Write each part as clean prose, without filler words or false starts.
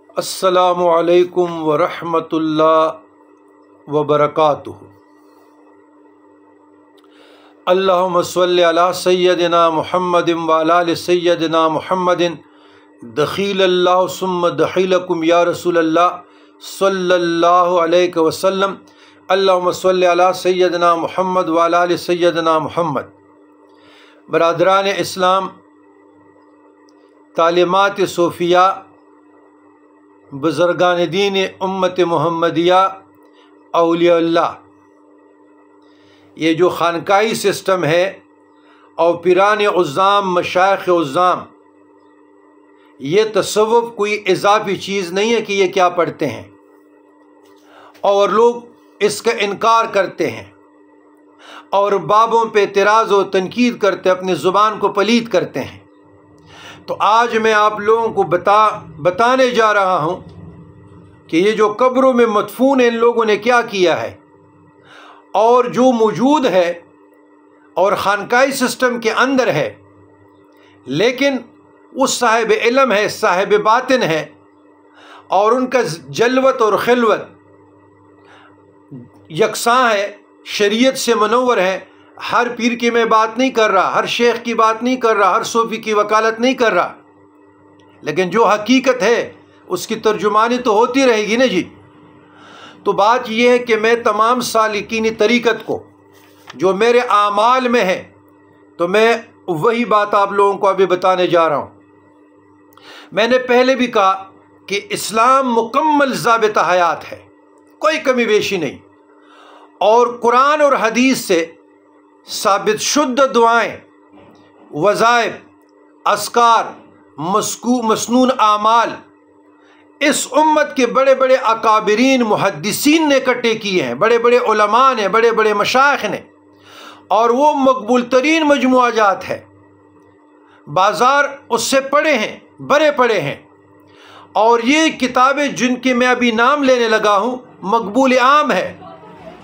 अस्सलामु अलैकुम वरहमतुल्लाह वबरकातुहू। अल्लाहुम्मा सल्लि अला सय्यदिना मुहम्मदिन व अला आलि सय्यदिना मुहम्मदिन दखीलल्लाहु सुम्मा दखीलकुम या रसूलल्लाह सल्लल्लाहु अलैहि वसल्लम। अल्लाहुम्मा सल्लि अला सय्यदिना मुहम्मद व अला आलि सय्यदिना मुहम्मद। बरादरान इस्लाम, तालीमात सूफिया, बुज़ुर्गान दीन उम्मत मुहम्मदिया, औलियाल्लाह, ये जो खानकाई सिस्टम है और पिरान उज़्ज़ाम मशाइख़ उज़्ज़ाम, ये तसव्वुफ़ कोई इज़ाफ़ी चीज़ नहीं है कि ये क्या पढ़ते हैं, और लोग इसका इनकार करते हैं और बाबों पे एतराज़ व तनकीद करते, अपनी ज़ुबान को पलीद करते हैं। तो आज मैं आप लोगों को बताने जा रहा हूँ कि ये जो कब्रों में मदफून है, इन लोगों ने क्या किया है, और जो मौजूद है और खानकाई सिस्टम के अंदर है, लेकिन वो साहिब इल्म है, साहिब बातिन है, और उनका जलवत और खिलवत यकसां है, शरीयत से मनव्वर है। हर पीर की मैं बात नहीं कर रहा, हर शेख की बात नहीं कर रहा, हर सूफ़ी की वकालत नहीं कर रहा, लेकिन जो हकीकत है उसकी तर्जुमानी तो होती रहेगी ना जी। तो बात यह है कि मैं तमाम सालिकीनी तरीक़त को जो मेरे आमाल में है, तो मैं वही बात आप लोगों को अभी बताने जा रहा हूँ। मैंने पहले भी कहा कि इस्लाम मुकम्मल ज़ाबिता हयात है, कोई कमी बेशी नहीं, और कुरान और हदीस से साबित शुद्ध दुआएँ, वज़ाइफ, अस्कार, मसनून आमाल इस उम्मत के बड़े बड़े अकाबिरीन मुहद्दिसीन ने इकट्ठे किए हैं, बड़े बड़े उलमा ने, बड़े बड़े मशाइख़ ने, और वो मकबूल तरीन मजमुआजात है। बाज़ार उससे पड़े हैं, बड़े पड़े हैं, और ये किताबें जिनके मैं अभी नाम लेने लगा हूँ मकबूल आम है,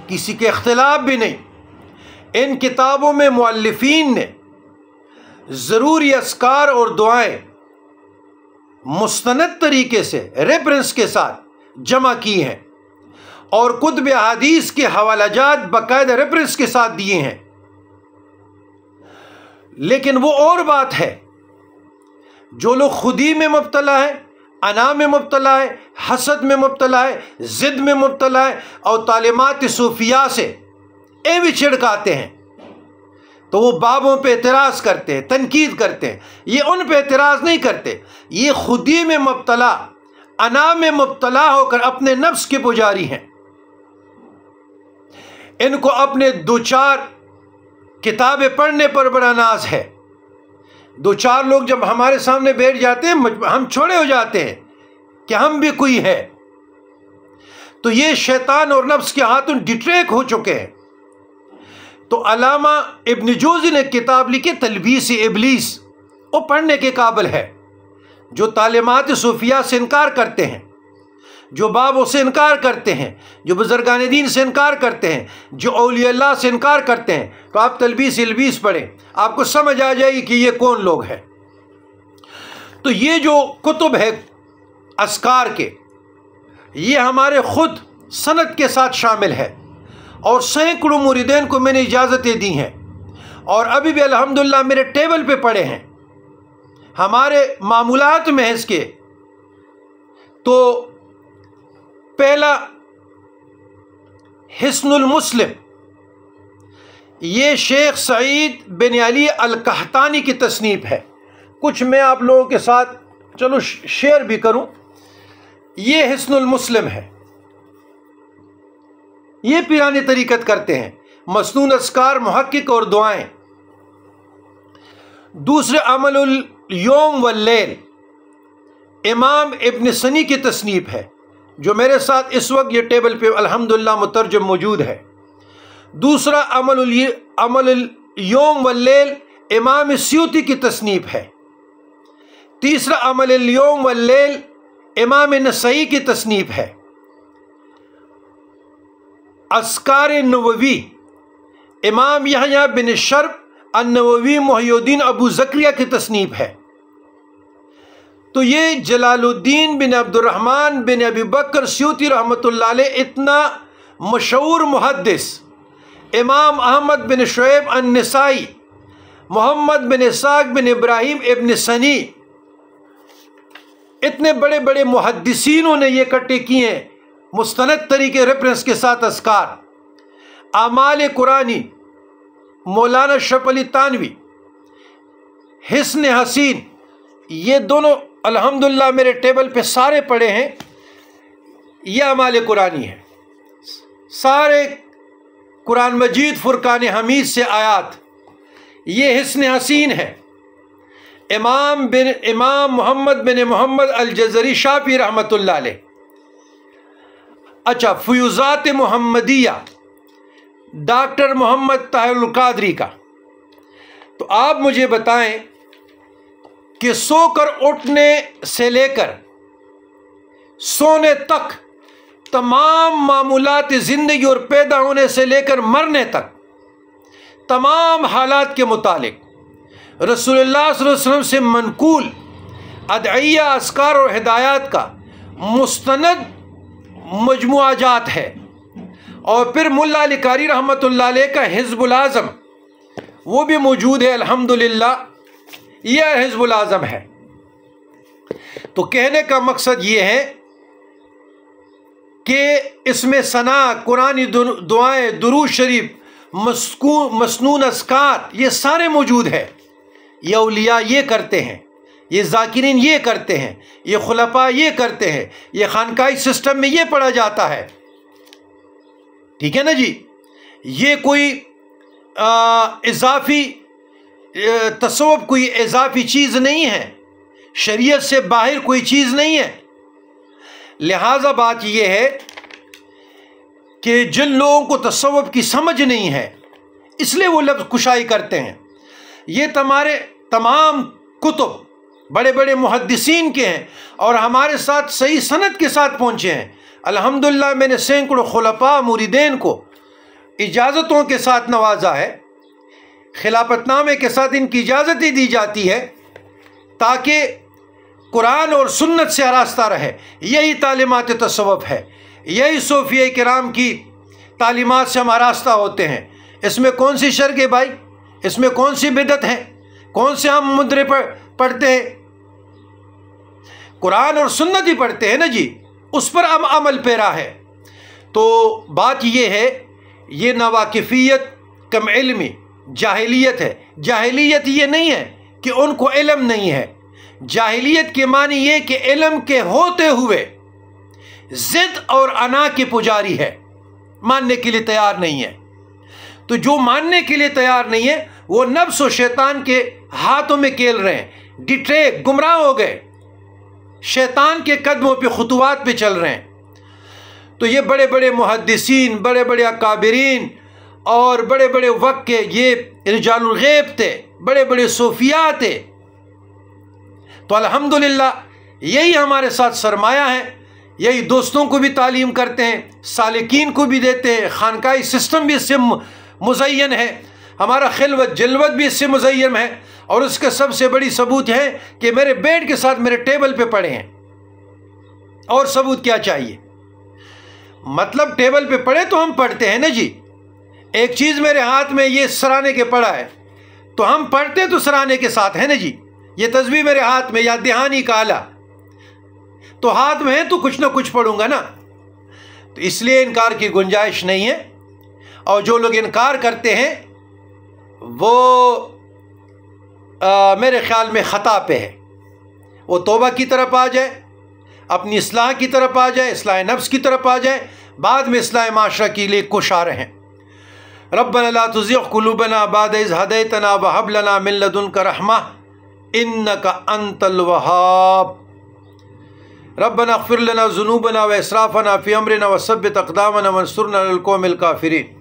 किसी के इख्तिलाफ भी नहीं। इन किताबों में मुअल्लिफीन ने ज़रूरी अस्कार और दुआएं मुस्तनद तरीके से रेफरेंस के साथ जमा की हैं, और कुतुब हदीस के हवालाजात बाकायदा रेफरेंस के साथ दिए हैं। लेकिन वो और बात है, जो लोग खुदी में मुब्तला है, अना में मुब्तला है, हसद में मुब्तला है, ज़िद में मुब्तला है, और तालीमात सूफिया से भी छिड़काते हैं, तो वो बाबों पे एतराज़ करते हैं, तनकीद करते हैं। ये उन पे एतराज़ नहीं करते, ये खुदी में मुब्तला, अना में मुब्तला होकर अपने नफ्स के पुजारी हैं। इनको अपने दो चार किताबें पढ़ने पर बड़ा नाज है। दो चार लोग जब हमारे सामने बैठ जाते हैं, हम छोड़े हो जाते हैं कि हम भी कोई है। तो ये शैतान और नफ्स के हाथों डिट्रैक हो चुके हैं। तो अल्लामा इब्न जौज़ी ने किताब लिखी तलबीस इब्लीस, वो पढ़ने के काबिल है। जो तालीमात सूफिया से इनकार करते हैं, जो बाबों से इनकार करते हैं, जो बुज़ुर्गान दीन से इनकार करते हैं, जो औलियाल्लाह से इनकार करते हैं, तो आप तलबीस इब्लीस पढ़ें, आपको समझ आ जाएगी कि ये कौन लोग हैं। तो ये जो कुतुब है अस्कार के, ये हमारे ख़ुद सनद के साथ शामिल है, और सैकड़ों मुरीदीन को मैंने इजाज़तें दी हैं, और अभी भी अल्हम्दुलिल्लाह मेरे टेबल पे पड़े हैं, हमारे मामूलात में है इसके। तो पहला हिस्नुल मुस्लिम, ये शेख सईद बिन अली अल कहतानी की तसनीफ़ है। कुछ मैं आप लोगों के साथ चलो शेयर भी करूं। ये हिस्नुल मुस्लिम है, ये पिरानी तरीक़त करते हैं, मसनून अस्कार, मुहक्किक और दुआएं। दूसरे अमलुल यौम वल लैल, इमाम इब्न सनी की तसनीफ़ है, जो मेरे साथ इस वक्त ये टेबल पे अल्हम्दुलिल्लाह मुतरजम मौजूद है। दूसरा अमलुल यौम वल लैल, इमाम स्यूती की तसनीफ़ है। तीसरा अमलुल यौम वल लैल, इमाम नसई की तसनीफ़ है। अस्कार नववी, इमाम यहया बिन शर्फ अन्नववी मुहय्यिद्दीन अबू ज़करिया की तसनीफ़ है। تو یہ جلال الدین بن عبد الرحمن بن ابی بکر سیوطی رحمۃ اللہ علیہ اتنا مشہور محدث، امام احمد بن شعیب النسائی، محمد بن اسحاق بن ابراہیم ابن سنی، اتنے بڑے بڑے محدثینوں نے یہ اکٹھے کیے ہیں مستند طریقے ریفرنس کے ساتھ اذکار۔ اعمال قرآنی مولانا اشرف علی تھانوی، حسن حسین، یہ دونوں الحمدللہ میرے ٹیبل پہ سارے پڑے ہیں، یہ اعمال قرآنی ہے، سارے قرآن مجید فرقان حمید سے آیات۔ یہ حسن حسین ہے، امام محمد بن محمد الجزری شافعی رحمۃ اللہ علیہ۔ اچھا، فیوزات محمدیہ ڈاکٹر محمد طاہر القادری کا۔ تو آپ مجھے بتائیں کہ سو کر اٹھنے سے لے کر سونے تک تمام معمولات زندگی اور پیدا ہونے سے لے کر مرنے تک تمام حالات کے متعلق رسول اللہ صلی اللہ علیہ وسلم سے منقول ادعیہ، اذکار اور ہدایات کا مستند مجموعہ جات ہے۔ اور پھر ملا علی قاری رحمۃ اللہ علیہ کا حزب الاعظم وہ بھی موجود ہے الحمدللہ، یہ حزب الاعظم ہے۔ تو کہنے کا مقصد یہ ہے کہ اس میں ثنا، قرآنی دعائیں، درود شریف، مسنون اذکار، یہ سارے موجود ہے۔ یہ اولیاء یہ کرتے ہیں، یہ ذاکرین یہ کرتے ہیں، یہ خلفاء یہ کرتے ہیں، یہ خانقاہی سسٹم میں یہ پڑھا جاتا ہے، ٹھیک ہے نا جی۔ یہ کوئی اضافی تصوف، کوئی اضافی چیز نہیں ہے، شریعت سے باہر کوئی چیز نہیں ہے۔ لہٰذا بات یہ ہے کہ جن لوگوں کو تصوف کی سمجھ نہیں ہے اس لیے وہ لفظ کشائی کرتے ہیں۔ یہ تمام کتب بڑے بڑے محدثین کے ہیں اور ہمارے ساتھ صحیح سند کے ساتھ پہنچے ہیں الحمدللہ۔ میں نے سینکڑوں خلفاء مریدین کو اجازتوں کے ساتھ نوازا ہے، خلافت نامے کے ساتھ ان کی اجازت ہی دی جاتی ہے تاکہ قرآن اور سنت سے آراستہ رہے۔ یہی تعلیمات تصوف ہے، یہی صوفیہ کرام کی تعلیمات سے ہم آراستہ ہوتے ہیں۔ اس میں کون سی شرک ہے بھائی؟ اس میں کون سی بدعت ہے؟ کون سے ہم مدرے پڑھتے ہیں؟ قرآن اور سنت ہی پڑھتے ہیں نا جی، اس پر ہم عمل پیرا ہے۔ تو بات یہ ہے، یہ ناواقفیت، کم علمی، جاہلیت ہے۔ جاہلیت یہ نہیں ہے کہ ان کو علم نہیں ہے، جاہلیت کے معنی یہ کہ علم کے ہوتے ہوئے ضد اور انا کے پجاری ہے، ماننے کے لیے تیار نہیں ہے۔ تو جو ماننے کے لیے تیار نہیں ہے وہ نفس و شیطان کے ہاتھوں میں کھیل رہے ہیں، ڈٹرے، گمراہ ہو گئے، شیطان کے قدموں پہ، خطوات پہ چل رہے ہیں۔ تو یہ بڑے بڑے محدثین، بڑے بڑے اکابرین اور بڑے بڑے وقت کے یہ رجال الغیب تھے، بڑے بڑے صوفیاء تھے۔ تو الحمدللہ یہی ہمارے ساتھ سرمایہ ہے، یہی دوستوں کو بھی تعلیم کرتے ہیں، سالکین کو بھی دیتے ہیں، خانقاہی سسٹم بھی اس سے مزین ہے، ہمارا خلوت جلوت بھی اس سے مزین ہے، اور اس کا سب سے بڑی ثبوت ہے کہ میرے بیڈ کے ساتھ میرے ٹیبل پہ پڑے ہیں۔ اور ثبوت کیا چاہیے؟ مطلب ٹیبل پہ پڑے تو ہم پڑھتے ہیں نا جی۔ ایک چیز میرے ہاتھ میں یہ سرانے کے پڑا ہے تو ہم پڑھتے تو سرانے کے ساتھ ہے نا جی۔ یہ تسبیح میرے ہاتھ میں یا دہانی کا آلہ تو ہاتھ میں ہے تو کچھ نہ کچھ پڑھوں گا نا۔ تو اس لیے انکار کی گنجائش نہیں ہے، اور جو لوگ انکار کرتے ہیں وہ میرے خیال میں خطا پہ ہے۔ وہ توبہ کی طرف آ جائے، اپنی اصلاح کی طرف آ جائے، اصلاح نفس کی طرف آ جائے، بعد میں اصلاح معاشرہ کے لیے کوشاں رہیں۔ ربنا لا تزغ قلوبنا بعد اذ هديتنا وهب لنا من لدنك رحمة انك انت الوهاب۔ ربنا اغفر لنا ذنوبنا واسرافنا في امرنا وثبت اقدامنا وانصرنا على القوم الكافرين۔